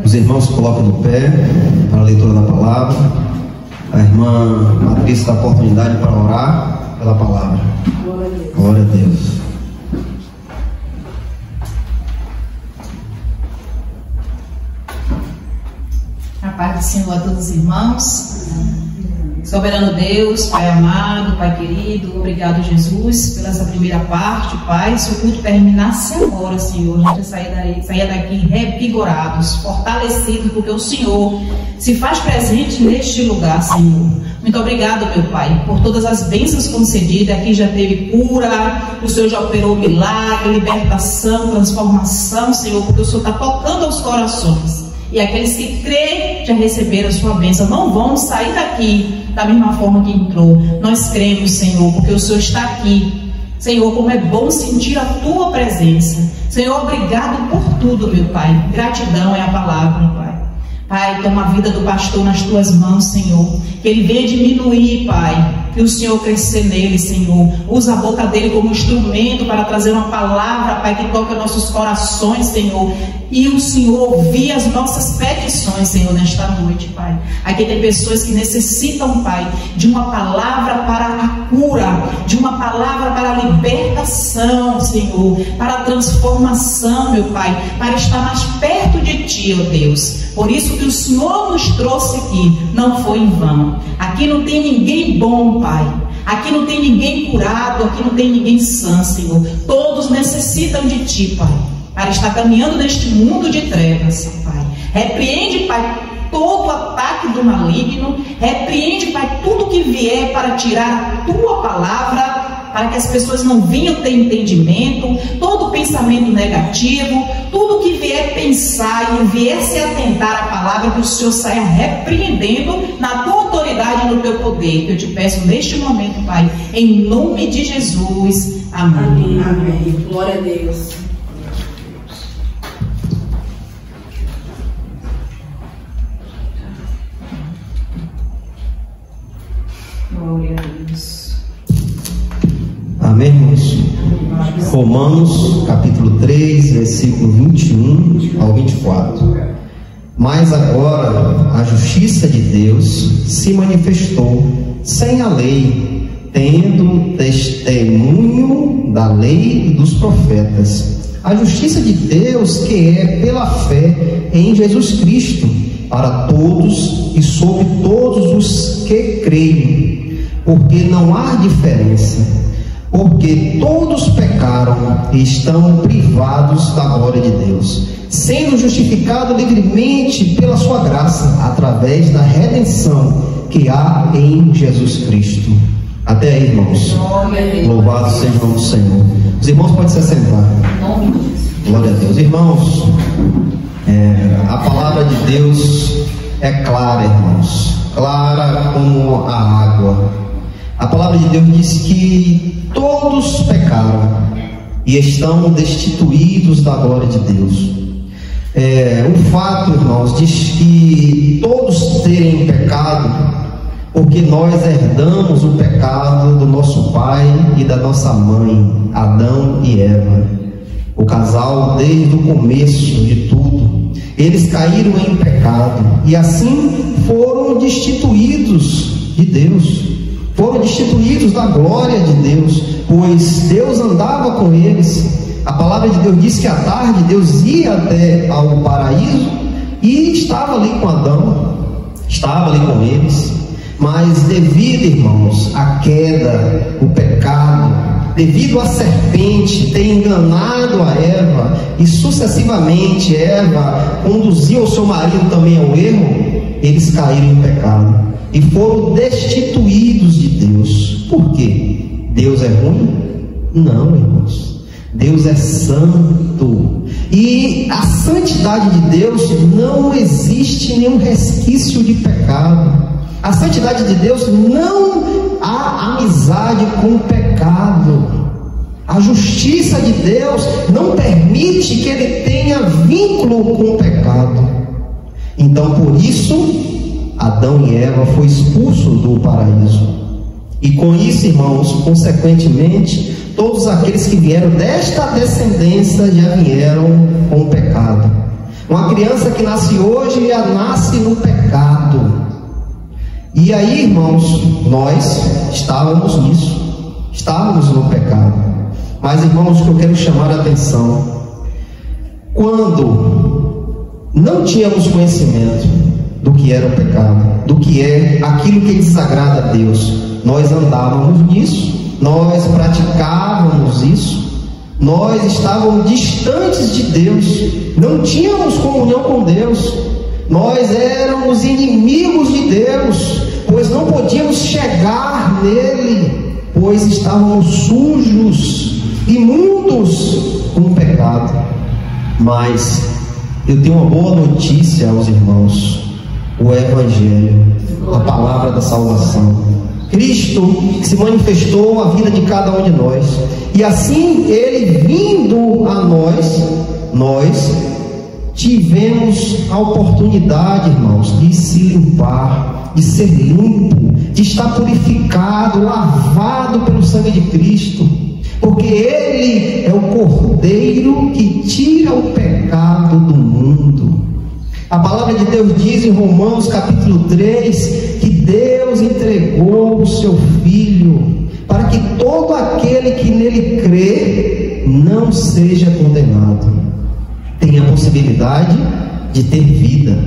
Os irmãos se colocam de pé para a leitura da palavra. A irmã Patrícia dá a oportunidade para orar pela palavra. Glória a Deus. A paz do Senhor a todos os irmãos. Soberano Deus, Pai amado, Pai querido, obrigado, Jesus, pela essa primeira parte, Pai. Se o culto terminasse agora, Senhor, a gente saia daqui revigorados, fortalecidos, porque o Senhor se faz presente neste lugar, Senhor. Muito obrigado, meu Pai, por todas as bênçãos concedidas. Aqui já teve cura, o Senhor já operou milagre, libertação, transformação, Senhor, porque o Senhor está tocando aos corações. E aqueles que creem já receberam a sua bênção, não vão sair daqui da mesma forma que entrou. Nós cremos, Senhor, porque o Senhor está aqui. Senhor, como é bom sentir a tua presença. Senhor, obrigado por tudo, meu Pai. Gratidão é a palavra, Pai. Pai, toma a vida do pastor nas tuas mãos, Senhor. Que ele venha diminuir, Pai. Que o Senhor crescer nele, Senhor. Usa a boca dele como instrumento para trazer uma palavra, Pai, que toque nossos corações, Senhor. E o Senhor ouvir as nossas petições, Senhor, nesta noite, Pai. Aqui tem pessoas que necessitam, Pai, de uma palavra para a cura, de uma palavra para a libertação, Senhor, para a transformação, meu Pai, para estar mais perto de Ti, ó Deus. Por isso que o Senhor nos trouxe aqui, não foi em vão. Aqui não tem ninguém bom, Pai. Aqui não tem ninguém curado, aqui não tem ninguém sã, Senhor. Todos necessitam de Ti, Pai, para estar caminhando neste mundo de trevas, Pai. Repreende, Pai, todo ataque do maligno. Repreende, Pai, tudo que vier para tirar a Tua palavra, para que as pessoas não venham ter entendimento, todo pensamento negativo, tudo que vier pensar e vier se atentar à palavra, que o Senhor saia repreendendo na tua autoridade e no teu poder, que eu te peço neste momento, Pai, em nome de Jesus. Amém. Amém. Glória a Deus. Glória a Deus. Amém, irmãos? Romanos, capítulo 3, versículo 21 ao 24. Mas agora a justiça de Deus se manifestou sem a lei, tendo testemunho da lei e dos profetas. A justiça de Deus que é pela fé em Jesus Cristo, para todos e sobre todos os que creem, porque não há diferença. Porque todos pecaram e estão privados da glória de Deus, sendo justificados livremente pela sua graça, através da redenção que há em Jesus Cristo. Até aí, irmãos. Louvado seja o nome do Senhor. Os irmãos podem se assentar. Glória a Deus. Irmãos, a palavra de Deus é clara, irmãos. Clara como a água. A palavra de Deus diz que todos pecaram e estão destituídos da glória de Deus. O fato, irmãos, diz que todos terem pecado, porque nós herdamos o pecado do nosso pai e da nossa mãe, Adão e Eva. O casal, desde o começo de tudo, eles caíram em pecado e assim foram destituídos de Deus. Foram destituídos da glória de Deus, pois Deus andava com eles. A palavra de Deus diz que à tarde Deus ia até ao paraíso e estava ali com Adão, estava ali com eles. Mas devido, irmãos, à queda, o pecado, devido à serpente ter enganado a Eva e sucessivamente Eva conduziu o seu marido também ao erro, eles caíram em pecado e foram destituídos de Deus. Por quê? Deus é ruim? Não, irmãos. Deus é santo. E a santidade de Deus não existe nenhum resquício de pecado. A santidade de Deus não há amizade com o pecado. A justiça de Deus não permite que ele tenha vínculo com o pecado. Então, por isso, Adão e Eva foi expulso do paraíso. E com isso, irmãos, consequentemente, todos aqueles que vieram desta descendência já vieram com o pecado. Uma criança que nasce hoje já nasce no pecado. E aí, irmãos, nós estávamos nisso, estávamos no pecado. Mas, irmãos, o que eu quero chamar a atenção, quando não tínhamos conhecimento do que era o pecado, do que é aquilo que desagrada a Deus, nós andávamos nisso, nós praticávamos isso, nós estávamos distantes de Deus, não tínhamos comunhão com Deus, nós éramos inimigos de Deus, pois não podíamos chegar nele, pois estávamos sujos, imundos com o pecado. Mas eu tenho uma boa notícia aos irmãos: o Evangelho, a palavra da salvação. Cristo que se manifestou na vida de cada um de nós, e assim Ele vindo a nós tivemos a oportunidade, irmãos, de se limpar, de ser limpo, de estar purificado, lavado pelo sangue de Cristo, porque Ele é o Cordeiro que tira o pecado do mundo. A palavra de Deus diz em Romanos capítulo 3 que Deus entregou o seu Filho para que todo aquele que nele crê não seja condenado, tenha a possibilidade de ter vida.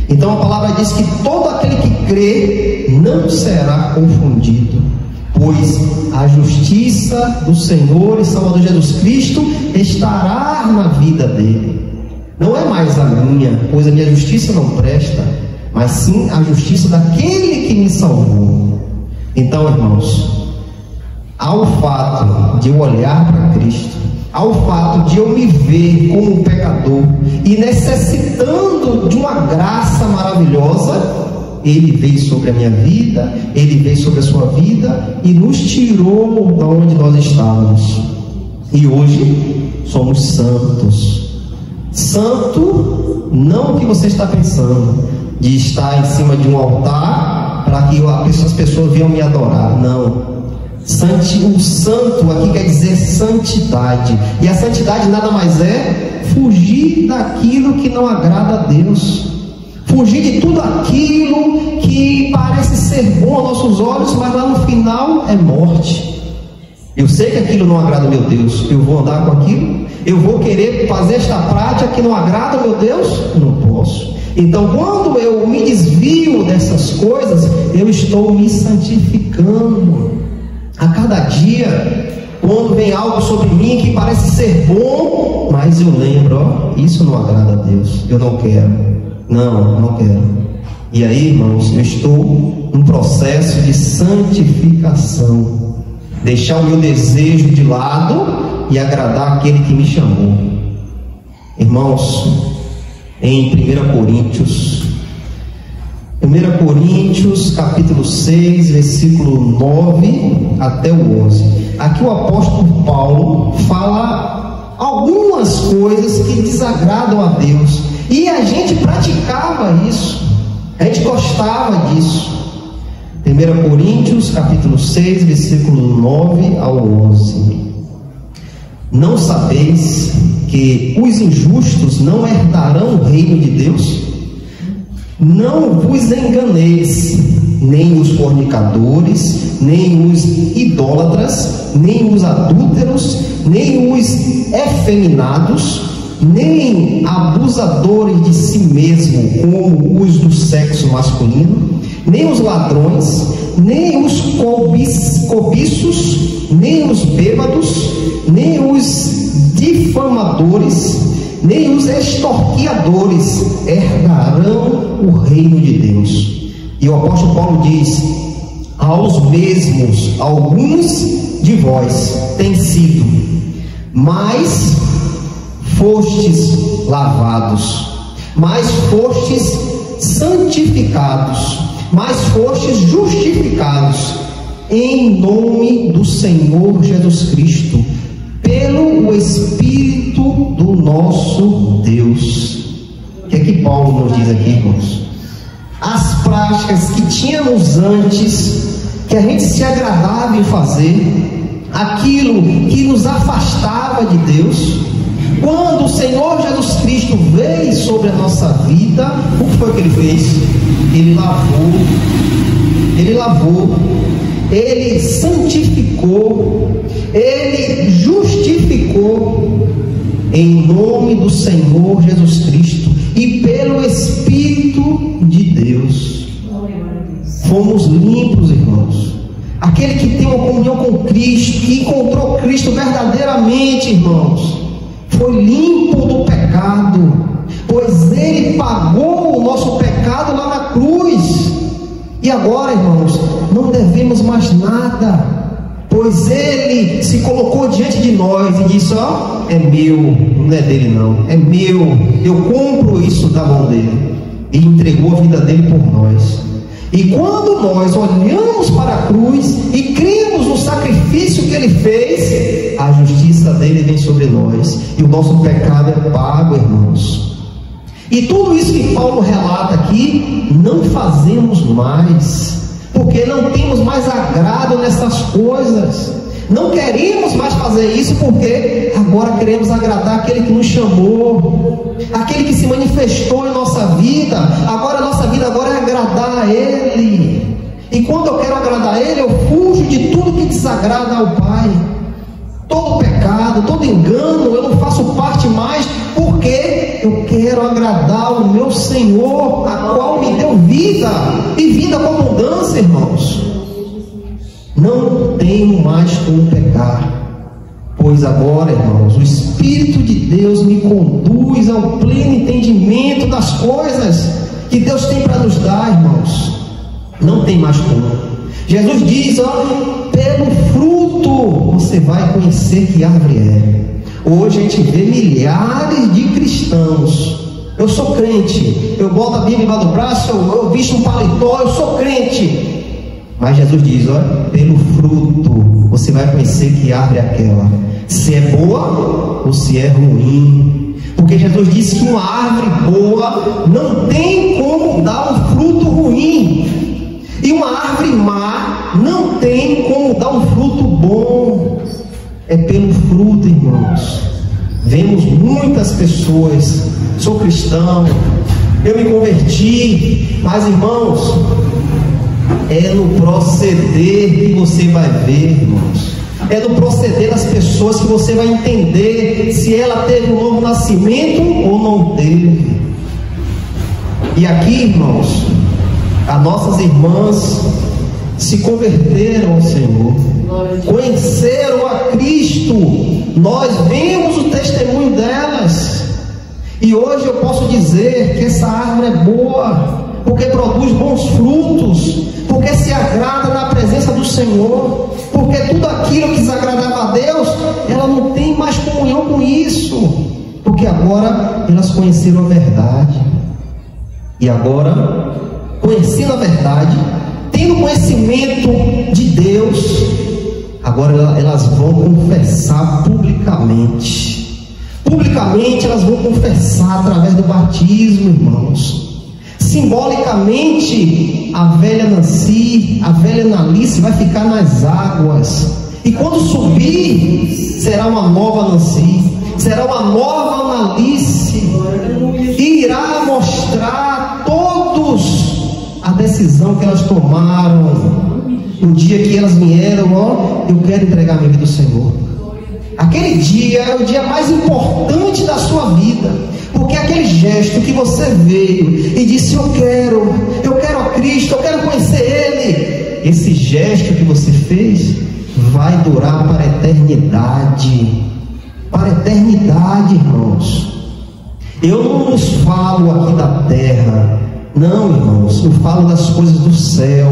Então a palavra diz que todo aquele que crê não será confundido, pois a justiça do Senhor e Salvador Jesus Cristo estará na vida dele. Não é mais a minha, pois a minha justiça não presta, mas sim a justiça daquele que me salvou. Então, irmãos, ao fato de eu olhar para Cristo, ao fato de eu me ver como um pecador e necessitando de uma graça maravilhosa, Ele veio sobre a minha vida, Ele veio sobre a sua vida e nos tirou de onde nós estávamos. E hoje somos santos. Santo, não o que você está pensando, de estar em cima de um altar para que as pessoas venham me adorar. Não. O santo aqui quer dizer santidade. E a santidade nada mais é fugir daquilo que não agrada a Deus, fugir de tudo aquilo que parece ser bom aos nossos olhos, mas lá no final é morte. Eu sei que aquilo não agrada, meu Deus, eu vou andar com aquilo, eu vou querer fazer esta prática que não agrada, meu Deus, não posso. Então, quando eu me desvio dessas coisas, eu estou me santificando. A cada dia, quando vem algo sobre mim que parece ser bom, mas eu lembro, isso não agrada a Deus, eu não quero, não quero. E aí, irmãos, eu estou num processo de santificação. Deixar o meu desejo de lado e agradar aquele que me chamou. Irmãos, em 1 Coríntios capítulo 6, versículo 9 até o 11. Aqui o apóstolo Paulo fala algumas coisas que desagradam a Deus, e a gente praticava isso, a gente gostava disso. 1 Coríntios capítulo 6, versículo 9 ao 11. Não sabeis que os injustos não herdarão o reino de Deus? Não vos enganeis, nem os fornicadores, nem os idólatras, nem os adúlteros, nem os efeminados, nem abusadores de si mesmo, como os do sexo masculino, nem os ladrões, nem os cobiços, nem os bêbados, nem os difamadores, nem os extorquiadores herdarão o reino de Deus. E o apóstolo Paulo diz: aos mesmos alguns de vós têm sido, mas fostes lavados, mas fostes santificados, mas fostes justificados em nome do Senhor Jesus Cristo, pelo Espírito do nosso Deus. O que é que Paulo nos diz aqui, irmãos? As práticas que tínhamos antes, que a gente se agradava em fazer, aquilo que nos afastava de Deus, quando o Senhor Senhor Jesus Cristo veio sobre a nossa vida, o que foi que Ele fez? Ele lavou, Ele santificou, Ele justificou, em nome do Senhor Jesus Cristo e pelo Espírito de Deus. Fomos limpos, irmãos. Aquele que tem uma comunhão com Cristo, que encontrou Cristo verdadeiramente, irmãos, foi limpo do pecado, pois Ele pagou o nosso pecado lá na cruz. E agora, irmãos, não devemos mais nada, pois Ele se colocou diante de nós e disse: ó, é meu, não é dele não, é meu, eu compro isso da mão dele. E entregou a vida dele por nós. E quando nós olhamos para a cruz e cremos no sacrifício que Ele fez, a justiça dele vem sobre nós, e o nosso pecado é pago, irmãos. E tudo isso que Paulo relata aqui, não fazemos mais, porque não temos mais agrado nessas coisas. Não queremos mais fazer isso, porque agora queremos agradar aquele que nos chamou, aquele que se manifestou em nossa vida. Agora a nossa vida agora é agradar a Ele. E quando eu quero agradar a Ele, eu fujo de tudo que desagrada ao Pai. Todo pecado, todo engano, eu não faço parte mais, porque eu quero agradar o meu Senhor, a qual me deu vida, e vida com abundância, irmãos. Não tenho mais como pecar, pois agora, irmãos, o Espírito de Deus me conduz ao pleno entendimento das coisas que Deus tem para nos dar, irmãos. Não tem mais como. Jesus diz: ó, pelo fruto você vai conhecer que árvore é. Hoje a gente vê milhares de cristãos. Eu sou crente, eu boto a Bíblia embaixo do braço, eu visto um paletó, eu sou crente. Mas Jesus diz: olha, pelo fruto você vai conhecer que árvore é aquela, se é boa ou se é ruim. Porque Jesus disse que uma árvore boa não tem como dar um fruto ruim, e uma árvore má não tem como dar um fruto bom. É pelo fruto, irmãos. Vemos muitas pessoas: sou cristão, eu me converti, mas, irmãos, é no proceder que você vai ver, irmãos. É no proceder das pessoas que você vai entender se ela teve um novo nascimento ou não teve. E aqui, irmãos, as nossas irmãs se converteram ao Senhor, conheceram a Cristo. Nós vemos o testemunho delas, e hoje eu posso dizer que essa árvore é boa, porque produz bons frutos, porque se agrada na presença do Senhor, porque tudo aquilo que desagradava a Deus, ela não tem mais comunhão com isso, porque agora elas conheceram a verdade. E agora, conhecendo a verdade, tendo conhecimento de Deus, agora elas vão confessar publicamente. Publicamente elas vão confessar através do batismo, irmãos. Simbolicamente, a velha Nancy, a velha Nalice vai ficar nas águas, e quando subir, será uma nova Nancy, será uma nova Nalice, e irá mostrar a todos a decisão que elas tomaram no dia que elas vieram: ó, eu quero entregar minha vida ao Senhor. Aquele dia é o dia mais importante da sua vida, porque aquele gesto que você veio e disse: eu quero a Cristo, eu quero conhecer Ele, esse gesto que você fez vai durar para a eternidade. Para a eternidade, irmãos. Eu não nos falo aqui da terra, não, irmãos, eu falo das coisas do céu,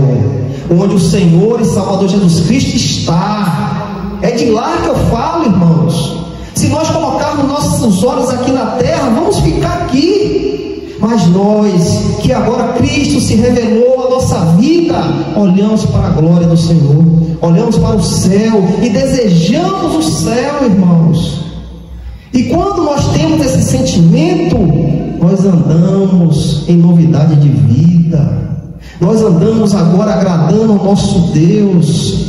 onde o Senhor e Salvador Jesus Cristo está. É de lá que eu falo, irmãos. Se nós colocarmos nossos olhos aqui na terra, vamos ficar aqui. Mas nós, que agora Cristo se revelou à nossa vida, olhamos para a glória do Senhor, olhamos para o céu e desejamos o céu, irmãos. E quando nós temos esse sentimento, nós andamos em novidade de vida. Nós andamos agora agradando ao nosso Deus,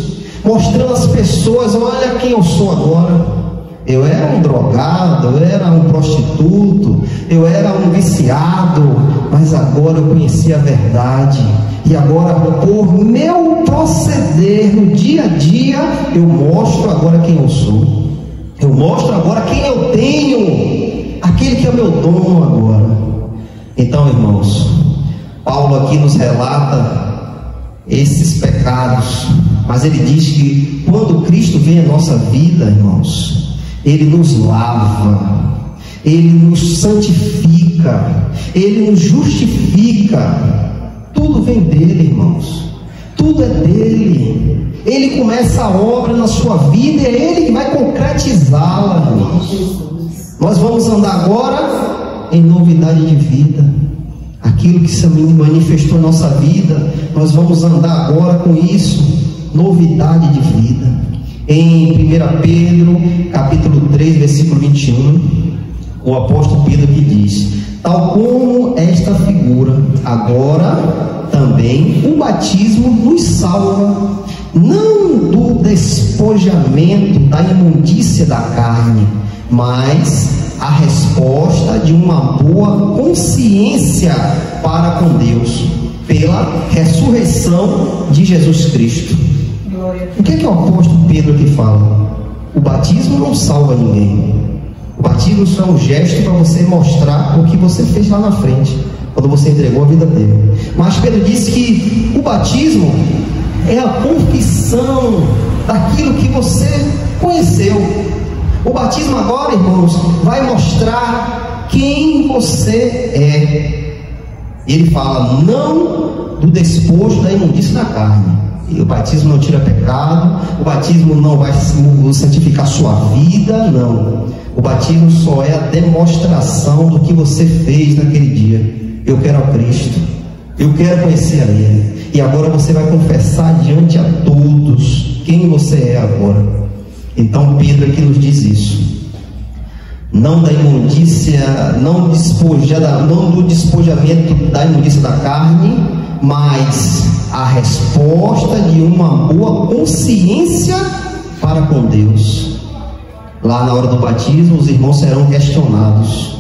mostrando às pessoas: olha quem eu sou agora, Eu era um drogado, eu era um prostituto, eu era um viciado, mas agora eu conheci a verdade. E agora, por meu proceder no dia a dia, eu mostro agora quem eu sou. Eu mostro agora quem eu tenho, aquele que é meu dono agora. Então, irmãos, Paulo aqui nos relata esses pecados, mas ele diz que quando Cristo vem à nossa vida, irmãos, Ele nos lava, Ele nos santifica, Ele nos justifica. Tudo vem dele, irmãos. Tudo é dele. Ele começa a obra na sua vida e é Ele que vai concretizá-la, irmãos. Nós vamos andar agora em novidade de vida. Aquilo que se manifestou em nossa vida, nós vamos andar agora com isso, novidade de vida. Em 1 Pedro, capítulo 3, versículo 21, o apóstolo Pedro que diz: tal como esta figura, agora também o batismo nos salva, não do despojamento da imundícia da carne, mas a resposta de uma boa consciência para com Deus, pela ressurreição de Jesus Cristo. O que é que o apóstolo Pedro aqui fala? O batismo não salva ninguém. O batismo só é um gesto para você mostrar o que você fez lá na frente, quando você entregou a vida dele. Mas Pedro disse que o batismo é a confissão daquilo que você conheceu. O batismo agora, irmãos, vai mostrar quem você é. Ele fala, não do despojo da imundícia da carne. E o batismo não tira pecado, o batismo não vai santificar sua vida, não. O batismo só é a demonstração do que você fez naquele dia. Eu quero a Cristo, eu quero conhecer a Ele. E agora você vai confessar diante a todos quem você é agora. Então Pedro aqui nos diz isso. Não da imundícia, não do despojamento da imundícia da carne, mas a resposta de uma boa consciência para com Deus. Lá na hora do batismo, os irmãos serão questionados.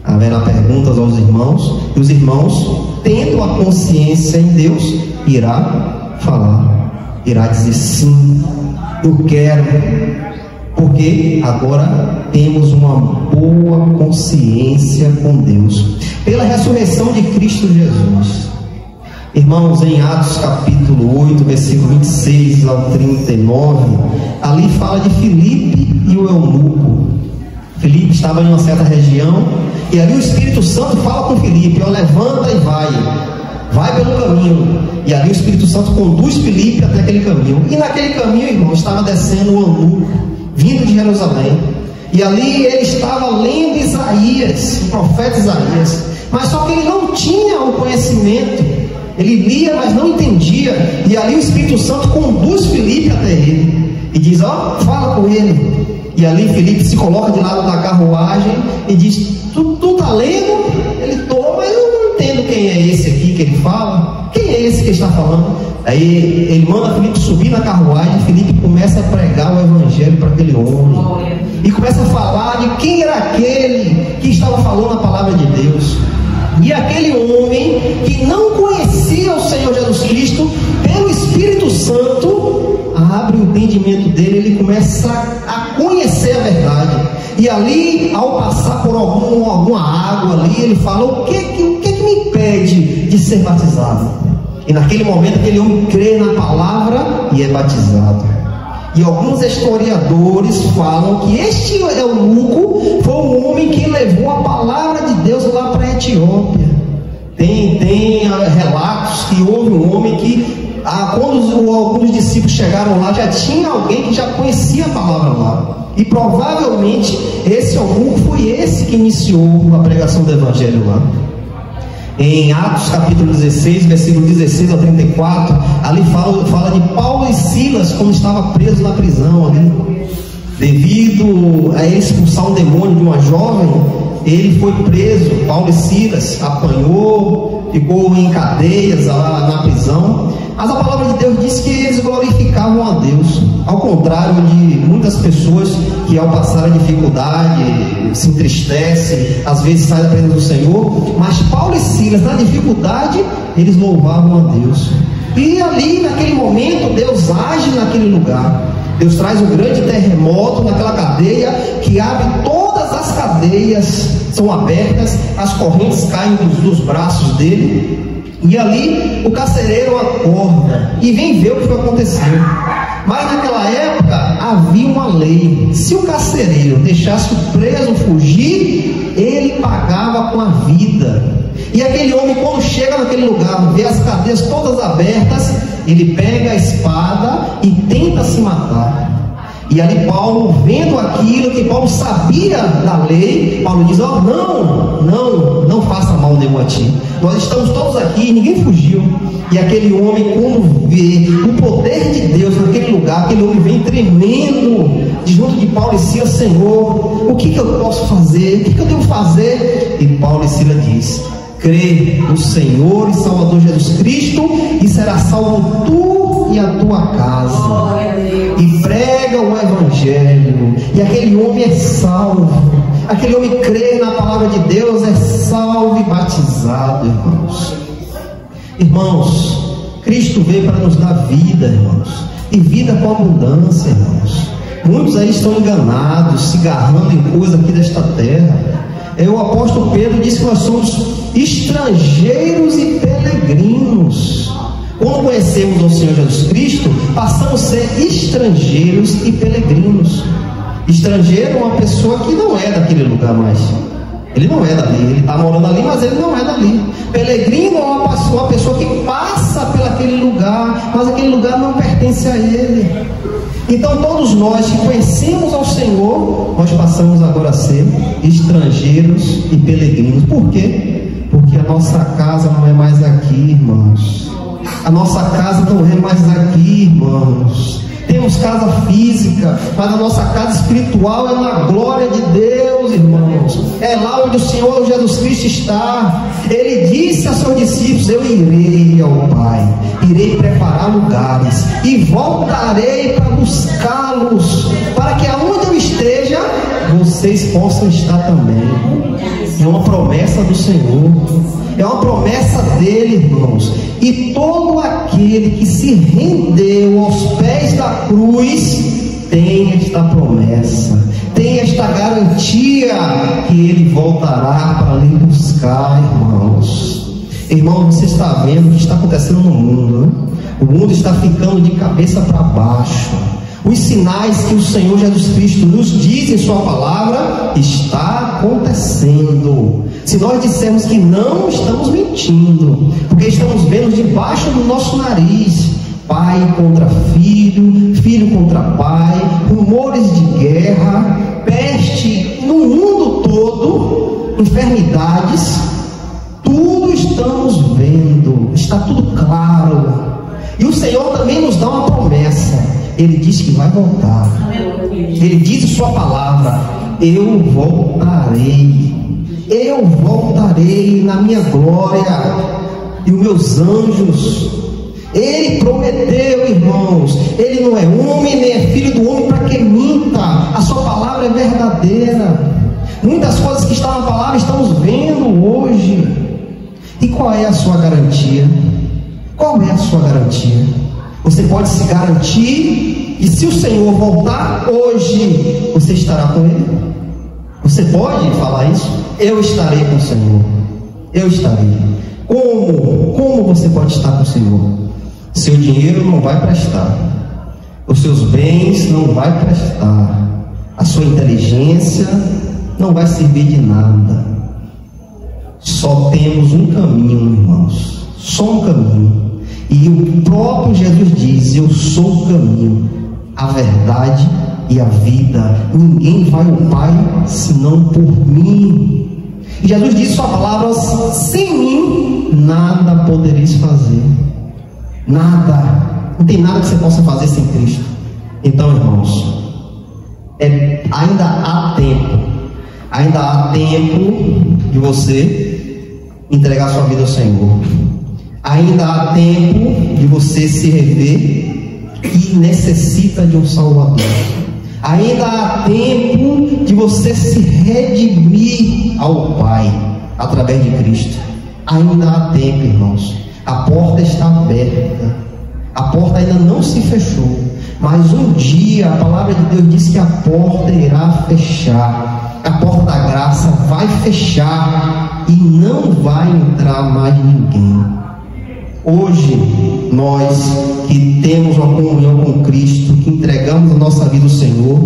Haverá perguntas aos irmãos, e os irmãos, tendo a consciência em Deus, irá falar, irá dizer sim, eu quero, porque agora temos uma boa consciência com Deus, pela ressurreição de Cristo Jesus. Irmãos, em Atos capítulo 8, versículo 26 ao 39, ali fala de Filipe e o eunuco. Filipe estava em uma certa região, e ali o Espírito Santo fala com Filipe, ó, levanta e vai pelo caminho. E ali o Espírito Santo conduz Filipe até aquele caminho. E naquele caminho, irmão, estava descendo o eunuco, vindo de Jerusalém. E ali ele estava lendo Isaías, o profeta Isaías. Mas só que ele não tinha o conhecimento. Ele lia, mas não entendia. E ali o Espírito Santo conduz Filipe até ele e diz, ó, fala com ele. E ali Filipe se coloca de lado da carruagem e diz, tu tá lendo? Ele toma, eu não entendo quem é esse aqui que ele fala. Quem é esse que está falando? Aí ele manda Filipe subir na carruagem. Filipe começa a pregar o evangelho para aquele homem e começa a falar de quem era aquele que estava falando a palavra de Deus. E aquele homem que não conhecia o Senhor Jesus Cristo, pelo Espírito Santo, abre o entendimento dele, ele começa a conhecer a verdade. E ali, ao passar por alguma água ali, ele fala, o que me impede de ser batizado? E naquele momento aquele homem crê na palavra e é batizado. E alguns historiadores falam que este eunuco foi o homem que levou a palavra de Deus lá para a Etiópia. Tem relatos que houve um homem que, quando alguns discípulos chegaram lá, já tinha alguém que já conhecia a palavra lá. E provavelmente esse eunuco foi esse que iniciou a pregação do evangelho lá. Em Atos capítulo 16, versículo 16 ao 34, ali fala de Paulo e Silas, como estava preso na prisão ali. Devido a ele expulsar um demônio de uma jovem, ele foi preso. Paulo e Silas apanhou, ficou em cadeias lá na prisão. Mas a palavra de Deus diz que eles glorificavam a Deus, ao contrário de muitas pessoas que, ao passar a dificuldade, se entristecem, às vezes saem da presença do Senhor. Mas Paulo e Silas, na dificuldade, eles louvavam a Deus. E ali, naquele momento, Deus age naquele lugar. Deus traz um grande terremoto naquela cadeia, que abre todas as cadeias, são abertas, as correntes caem dos braços dele. E ali o carcereiro acorda e vem ver o que aconteceu. Mas naquela época havia uma lei: se o carcereiro deixasse o preso fugir, ele pagava com a vida. E aquele homem, quando chega naquele lugar, vê as cadeias todas abertas, ele pega a espada e tenta se matar. E ali Paulo, vendo aquilo que Paulo sabia da lei, Paulo diz: ó, não faça mal nenhum a ti. Nós estamos todos aqui, ninguém fugiu. E aquele homem, quando vê o poder de Deus naquele lugar, aquele homem vem tremendo junto de Paulo e Silas: Senhor, o que eu posso fazer? O que eu devo fazer? E Paulo e Silas diz: crê no Senhor e Salvador Jesus Cristo, e será salvo tu e a tua casa. E prega o Evangelho, e aquele homem é salvo. Aquele homem crê na palavra de Deus, é salvo e batizado, irmãos. Irmãos, Cristo veio para nos dar vida, irmãos, e vida com abundância, irmãos. Muitos aí estão enganados, se agarrando em coisas aqui desta terra. O apóstolo Pedro disse que nós somos estrangeiros e peregrinos. Quando conhecemos o Senhor Jesus Cristo, passamos a ser estrangeiros e peregrinos. Estrangeiro é uma pessoa que não é daquele lugar mais. Ele não é dali, ele está morando ali, mas ele não é dali. Peregrino é uma pessoa que passa por aquele lugar, mas aquele lugar não pertence a ele. Então todos nós que conhecemos ao Senhor, nós passamos agora a ser estrangeiros e peregrinos. Por quê? Porque a nossa casa não é mais aqui, irmãos. A nossa casa não é mais aqui, irmãos. Temos casa física, mas a nossa casa espiritual é na glória de Deus, irmãos. É lá onde o Senhor Jesus Cristo está. Ele disse a seus discípulos: eu irei ao Pai, irei preparar lugares e voltarei para buscá-los, para que aonde eu esteja, vocês possam estar também. É uma promessa do Senhor, é uma promessa dele, irmãos. E todo aquele que se rendeu aos pés da cruz tem esta promessa, tem esta garantia que ele voltará para lhe buscar, irmãos. Irmão, você está vendo o que está acontecendo no mundo, né? O mundo está ficando de cabeça para baixo. Os sinais que o Senhor Jesus Cristo nos diz em sua palavra está acontecendo. Se nós dissermos que não, estamos mentindo, porque estamos vendo debaixo do nosso nariz pai contra filho, filho contra pai, rumores de guerra, peste no mundo todo, enfermidades. Tudo estamos vendo, está tudo claro. E o Senhor também nos dá uma promessa. Ele diz que vai voltar. Ele diz em sua palavra: eu voltarei na minha glória, e os meus anjos. Ele prometeu, irmãos. Ele não é homem, nem é filho do homem para que minta. A sua palavra é verdadeira. Muitas coisas que estão na palavra estamos vendo hoje. E qual é a sua garantia? Qual é a sua garantia? Você pode se garantir, e se o Senhor voltar hoje, você estará com Ele? Você pode falar isso? Eu estarei com o Senhor. Eu estarei. Como você pode estar com o Senhor? Seu dinheiro não vai prestar, os seus bens não vai prestar, a sua inteligência não vai servir de nada. Só temos um caminho, irmãos, só um caminho. E o próprio Jesus diz: eu sou o caminho, a verdade e a vida. Ninguém vai ao Pai senão por mim. E Jesus disse sua palavra: sem mim nada podereis fazer. Nada. Não tem nada que você possa fazer sem Cristo. Então, irmãos, ainda há tempo. Ainda há tempo de você entregar sua vida ao Senhor. Ainda há tempo de você se rever e necessita de um Salvador. Ainda há tempo de você se redimir ao Pai através de Cristo. Ainda há tempo, irmãos. A porta está aberta. A porta ainda não se fechou. Mas um dia a palavra de Deus diz que a porta irá fechar. A porta da graça vai fechar e não vai entrar mais ninguém. Hoje, nós que temos uma comunhão com Cristo, que entregamos a nossa vida ao Senhor,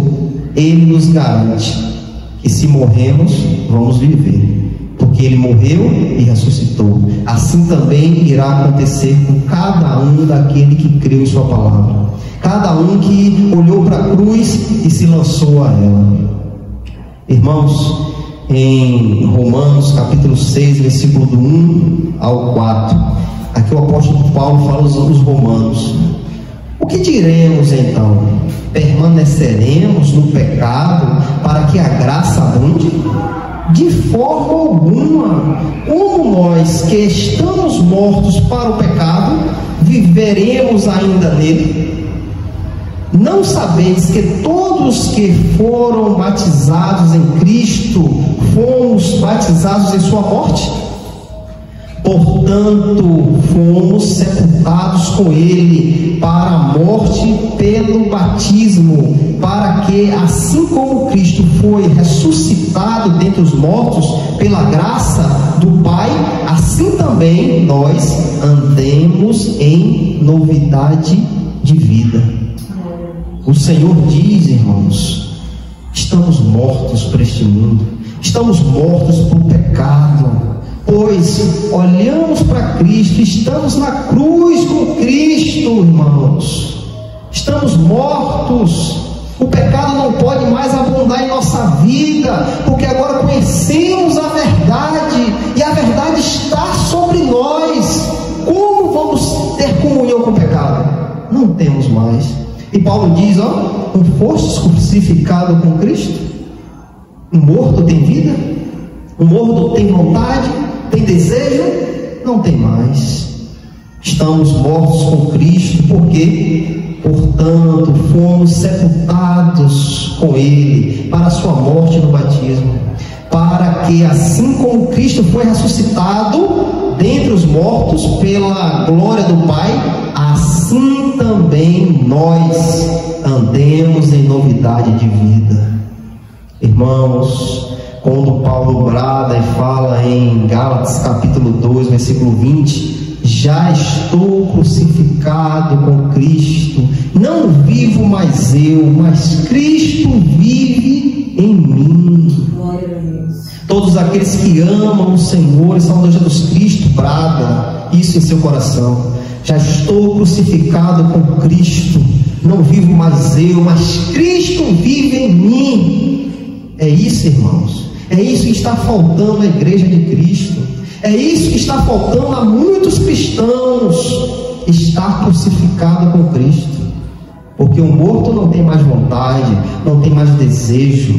Ele nos garante que se morremos, vamos viver, porque Ele morreu e ressuscitou. Assim também irá acontecer com cada um daquele que creu em sua palavra, cada um que olhou para a cruz e se lançou a ela. Irmãos, em Romanos capítulo 6, versículo do 1 ao 4, aqui o apóstolo Paulo fala aos romanos: o que diremos então? Permaneceremos no pecado para que a graça abunde? De forma alguma. Como nós que estamos mortos para o pecado, viveremos ainda nele? Não sabeis que todos que foram batizados em Cristo, fomos batizados em sua morte? Portanto, fomos sepultados com Ele para a morte pelo batismo, para que, assim como Cristo foi ressuscitado dentre os mortos pela graça do Pai, assim também nós andemos em novidade de vida. O Senhor diz, irmãos, estamos mortos para este mundo, estamos mortos para o pecado, pois olhamos para Cristo, estamos na cruz com Cristo, irmãos. Estamos mortos. O pecado não pode mais abundar em nossa vida, porque agora conhecemos a verdade, e a verdade está sobre nós. Como vamos ter comunhão com o pecado? Não temos mais. E Paulo diz, ó, não fostes crucificado com Cristo? Um morto tem vida? Um morto tem vontade? Tem desejo? Não tem mais. Estamos mortos com Cristo, porque, portanto, fomos sepultados com Ele para a sua morte no batismo, para que, assim como Cristo foi ressuscitado dentre os mortos pela glória do Pai, assim também nós andemos em novidade de vida. Irmãos, quando Paulo brada e fala em Gálatas capítulo 2, versículo 20, já estou crucificado com Cristo, não vivo mais eu, mas Cristo vive em mim. Glória a Deus. Todos aqueles que amam o Senhor e Salvador Jesus Cristo, brada isso em seu coração: já estou crucificado com Cristo, não vivo mais eu, mas Cristo vive em mim. É isso, irmãos. É isso que está faltando à igreja de Cristo. É isso que está faltando a muitos cristãos: estar crucificado com Cristo. Porque o morto não tem mais vontade, não tem mais desejo.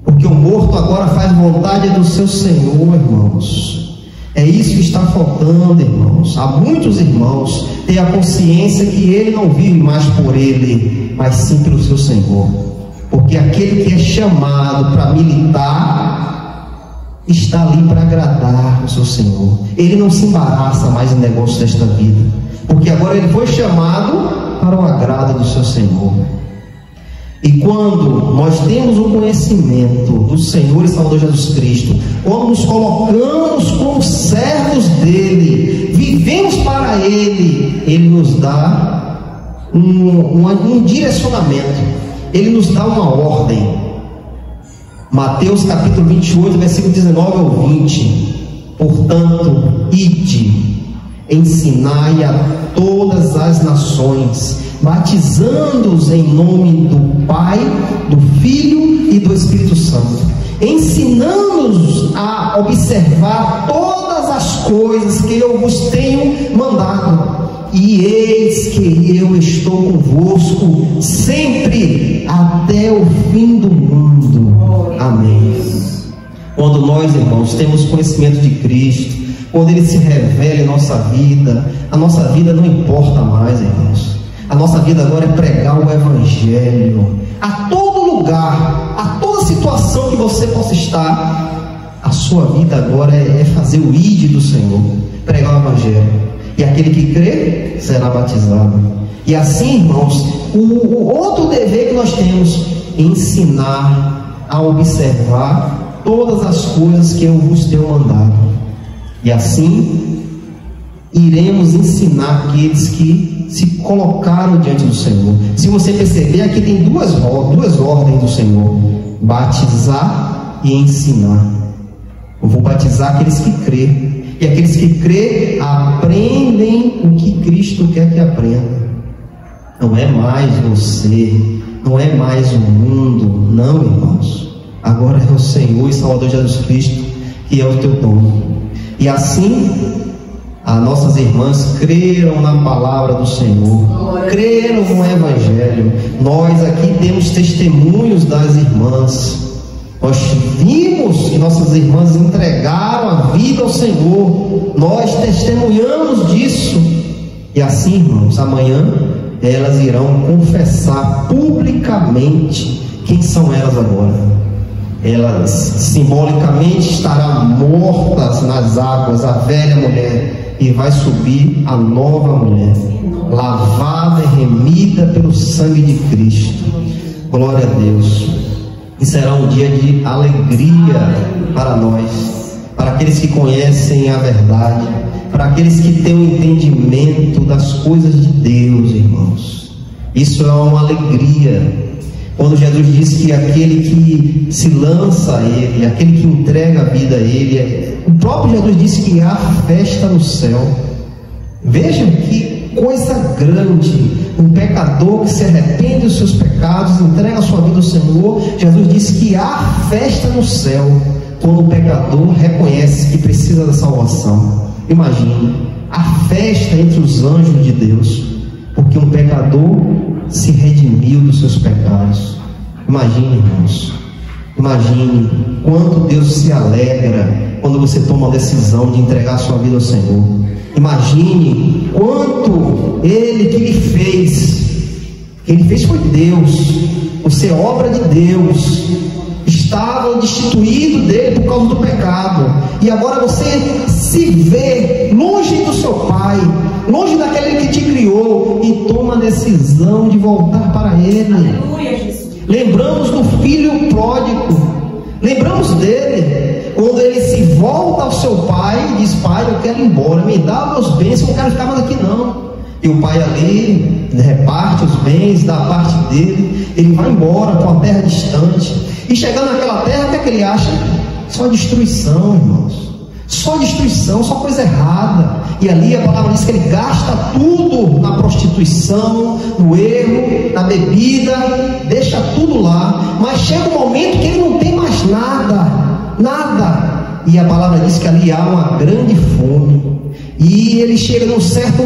Porque o morto agora faz vontade do seu Senhor, irmãos. É isso que está faltando, irmãos. Há muitos irmãos que têm a consciência que ele não vive mais por ele, mas sim pelo seu Senhor. Porque aquele que é chamado para militar está ali para agradar o seu Senhor. Ele não se embaraça mais em negócios desta vida, porque agora ele foi chamado para o agrado do seu Senhor. E quando nós temos o conhecimento do Senhor e Salvador Jesus Cristo, quando nos colocamos como servos dele, vivemos para ele, ele nos dá um direcionamento. Ele nos dá uma ordem. Mateus capítulo 28, versículo 19 ao 20. Portanto, ide, ensinai a todas as nações, batizando-os em nome do Pai, do Filho e do Espírito Santo, ensinando-os a observar todas as coisas que eu vos tenho mandado. E eis que eu estou convosco sempre até o fim do mundo. Amém. Quando nós, irmãos, temos conhecimento de Cristo, quando Ele se revela em nossa vida, a nossa vida não importa mais, irmãos. A nossa vida agora é pregar o Evangelho a todo lugar, a toda situação que você possa estar. A sua vida agora é fazer o ID do Senhor, pregar o Evangelho, e aquele que crê será batizado. E assim, irmãos, o outro dever que nós temos é ensinar a observar todas as coisas que eu vos tenho mandado. E assim iremos ensinar aqueles que se colocaram diante do Senhor. Se você perceber, aqui tem duas ordens do Senhor: batizar e ensinar. Eu vou batizar aqueles que crêem, e aqueles que crêem aprendem o que Cristo quer que aprenda. Não é mais você, não é mais o mundo, não, irmãos. Agora é o Senhor e Salvador Jesus Cristo que é o teu dono. E assim as nossas irmãs creram na palavra do Senhor, creram no Evangelho. Nós aqui temos testemunhos das irmãs. Nós vimos que nossas irmãs entregaram a vida ao Senhor. Nós testemunhamos disso. E assim, irmãos, amanhã elas irão confessar publicamente quem são elas agora. Elas simbolicamente estarão mortas nas águas, a velha mulher, e vai subir a nova mulher, lavada e remida pelo sangue de Cristo. Glória a Deus. E será um dia de alegria para nós, para aqueles que conhecem a verdade, para aqueles que têm o entendimento das coisas de Deus, irmãos. Isso é uma alegria. Quando Jesus diz que aquele que se lança a Ele, aquele que entrega a vida a Ele, o próprio Jesus disse que há festa no céu. Vejam que coisa grande. Um pecador que se arrepende dos seus pecados, entrega a sua vida ao Senhor. Jesus disse que há festa no céu quando o pecador reconhece que precisa da salvação. Imagine a festa entre os anjos de Deus, porque um pecador se redimiu dos seus pecados. Imagine, irmãos, imagine quanto Deus se alegra quando você toma a decisão de entregar a sua vida ao Senhor. Imagine quanto Ele que lhe fez. Ele fez foi Deus. Você é obra de Deus. Estava destituído dele por causa do pecado, e agora você se vê longe do seu Pai, longe daquele que te criou, e toma a decisão de voltar para Ele. Aleluia, Jesus. Lembramos do filho pródigo, lembramos dele, quando ele se volta ao seu pai e diz: Pai, eu quero ir embora, me dá meus bens, eu não quero ficar mais aqui não. E o pai ali reparte os bens, dá a parte dele, ele vai embora para uma terra distante, e chegando naquela terra, o que é que ele acha? Só destruição, irmãos, só destruição, só coisa errada. E ali a palavra diz que ele gasta tudo na prostituição, no erro, na bebida, deixa tudo lá. Mas chega um momento que ele não tem mais nada. E a palavra diz que ali há uma grande fome. E ele chega num certo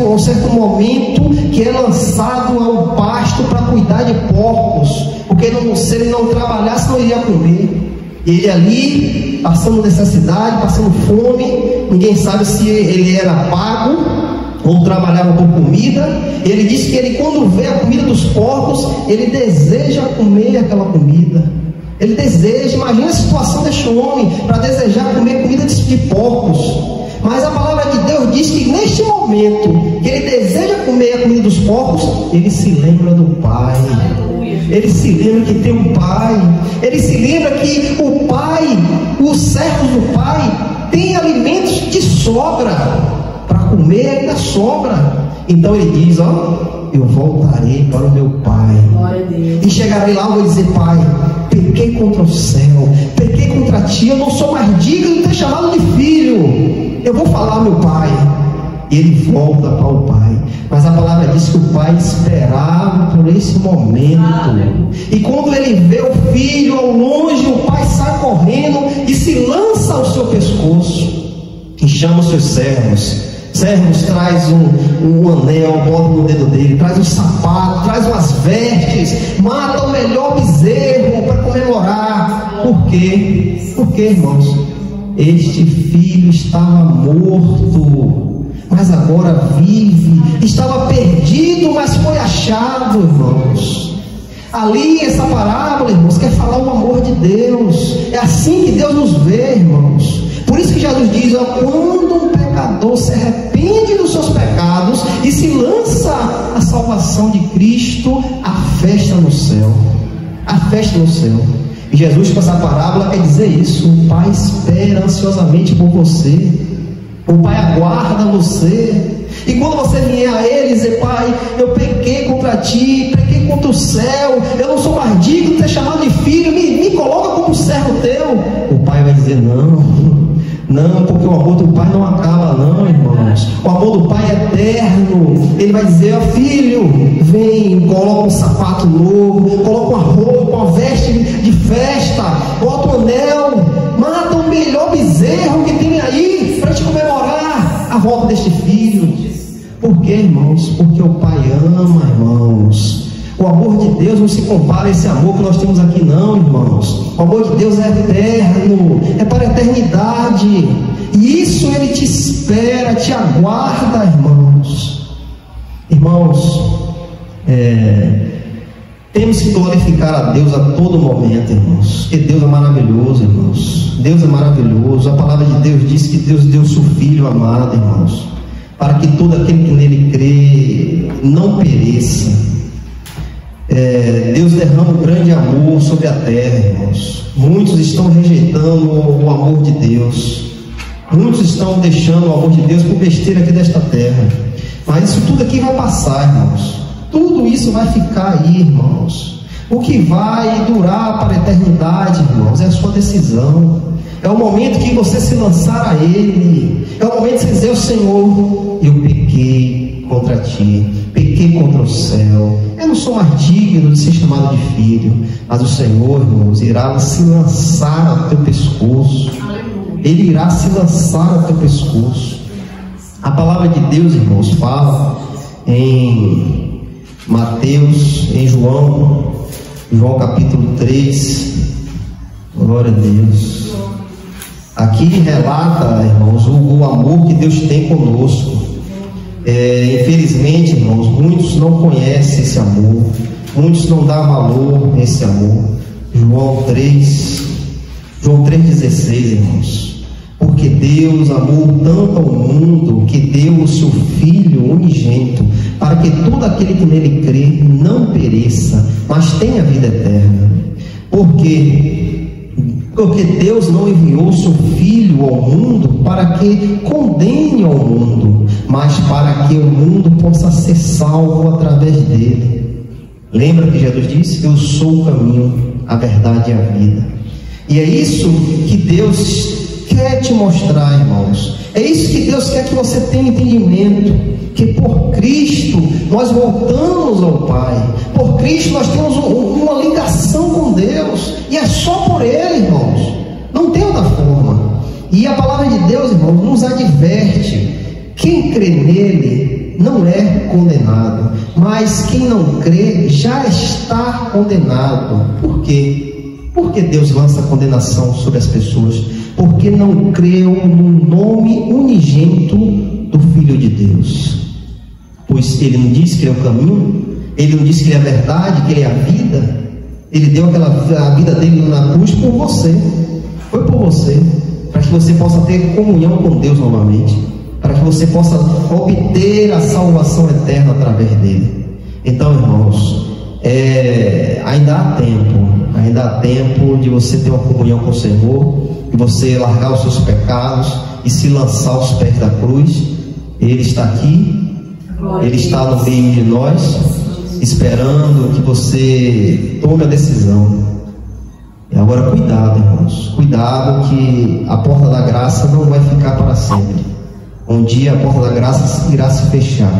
momento que é lançado ao pasto para cuidar de porcos, porque se ele não trabalhasse, não iria comer. Ele ali, passando necessidade, passando fome, ninguém sabe se ele era pago ou trabalhava por comida. Ele diz que ele, quando vê a comida dos porcos, ele deseja comer aquela comida. Ele deseja, imagina a situação deste homem, para desejar comer comida de porcos. Mas a palavra de Deus diz que neste momento que ele deseja comer a comida dos porcos, ele se lembra do Pai. Ele se lembra que tem um Pai. Ele se lembra que o Pai, os servos do Pai, tem alimentos de sobra para comer, ainda sobra. Então ele diz: eu voltarei para o meu Pai. E chegarei lá e vou dizer: Pai, pequei contra o céu, pequei contra ti, eu não sou mais digno de ter chamado de filho. Eu vou falar ao meu Pai. E ele volta para o Pai. Mas a palavra diz que o Pai esperava por esse momento. E quando ele vê o filho ao longe, o Pai sai correndo e se lança ao seu pescoço e chama os seus servos. Servos, traz um anel, bota no dedo dele, traz um sapato, traz umas vestes, mata o melhor bezerro para comemorar. Por quê? Por quê, irmãos? Este filho estava morto, mas agora vive. Estava perdido, mas foi achado, irmãos. Ali, essa parábola, irmãos, quer falar o amor de Deus. É assim que Deus nos vê, irmãos. Por isso que Jesus diz, ó, quando um pecador se arrepende dos seus pecados e se lança à salvação de Cristo, há festa no céu. Há festa no céu. E Jesus, com essa parábola, quer dizer isso. O Pai espera ansiosamente por você. O Pai aguarda você. E quando você vier a Ele e dizer, Pai, eu pequei contra Ti, pequei contra o céu, eu não sou mais digno de ser chamado de filho, me coloca como servo Teu. O Pai vai dizer, não, porque o amor do Pai não acaba não, irmãos. O amor do Pai é eterno. Ele vai dizer, ó filho, vem, coloca um sapato novo, coloca uma roupa, uma veste de festa, bota um anel, mata o melhor bezerro que tem aí, para te comemorar a volta deste filho. Por quê, irmãos? Porque o Pai ama, irmãos. O amor de Deus não se compara a esse amor que nós temos aqui não, irmãos. O amor de Deus é eterno, é para a eternidade. E isso Ele te espera, te aguarda, irmãos. Irmãos, temos que glorificar a Deus a todo momento, irmãos. Porque Deus é maravilhoso, irmãos. Deus é maravilhoso. A palavra de Deus diz que Deus deu o seu Filho amado, irmãos, para que todo aquele que nele crê não pereça. Deus derrama um grande amor sobre a terra, irmãos. Muitos estão rejeitando o amor de Deus. Muitos estão deixando o amor de Deus por besteira aqui desta terra. Mas isso tudo aqui vai passar, irmãos. Tudo isso vai ficar aí, irmãos. O que vai durar para a eternidade, irmãos, é a sua decisão. É o momento que você se lançar a Ele. É o momento de você dizer ao Senhor, eu pequei contra Ti, pequei contra o céu, eu não sou mais digno de ser chamado de filho. Mas o Senhor, irmãos, irá se lançar ao teu pescoço. Ele irá se lançar ao teu pescoço. A palavra de Deus, irmãos, fala em Mateus, em João capítulo 3, glória a Deus. Aqui relata, irmãos, o amor que Deus tem conosco. Infelizmente, irmãos, muitos não conhecem esse amor, muitos não dão valor a esse amor. João 3,16, irmãos. Porque Deus amou tanto ao mundo que deu o seu Filho unigênito, para que todo aquele que nele crê não pereça, mas tenha vida eterna. Porque Deus não enviou o seu Filho ao mundo para que condene ao mundo, mas para que o mundo possa ser salvo através dele. Lembra que Jesus disse? Eu sou o caminho, a verdade e a vida. E é isso que Deus quer te mostrar, irmãos. É isso que Deus quer que você tenha entendimento, que por Cristo nós voltamos ao Pai. Por Cristo nós temos uma ligação com Deus, e é só por Ele, irmãos. Não tem outra forma. E a palavra de Deus, irmãos, nos adverte: quem crê nele não é condenado, mas quem não crê já está condenado. Por quê? Porque Deus lança condenação sobre as pessoas porque não creu no nome unigênito do Filho de Deus. Pois Ele não disse que Ele é o caminho, Ele não disse que Ele é a verdade, que Ele é a vida. Ele deu a vida dele na cruz por você. Foi por você, para que você possa ter comunhão com Deus novamente, para que você possa obter a salvação eterna através dele. Então, irmãos, ainda há tempo de você ter uma comunhão com o Senhor, de você largar os seus pecados e se lançar aos pés da cruz. Ele está aqui, Ele está no meio de nós, esperando que você tome a decisão. E agora, cuidado, irmãos, cuidado, que a porta da graça não vai ficar para sempre. Um dia a porta da graça irá se fechar.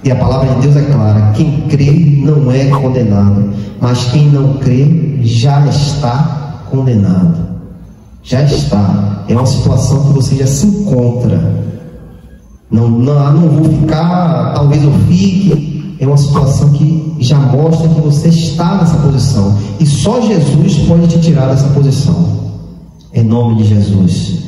E a palavra de Deus é clara: quem crê não é condenado, mas quem não crê já está condenado. Já está. É uma situação que você já se encontra. Não vou ficar, talvez eu fique. É uma situação que já mostra que você está nessa posição, e só Jesus pode te tirar dessa posição. Em nome de Jesus.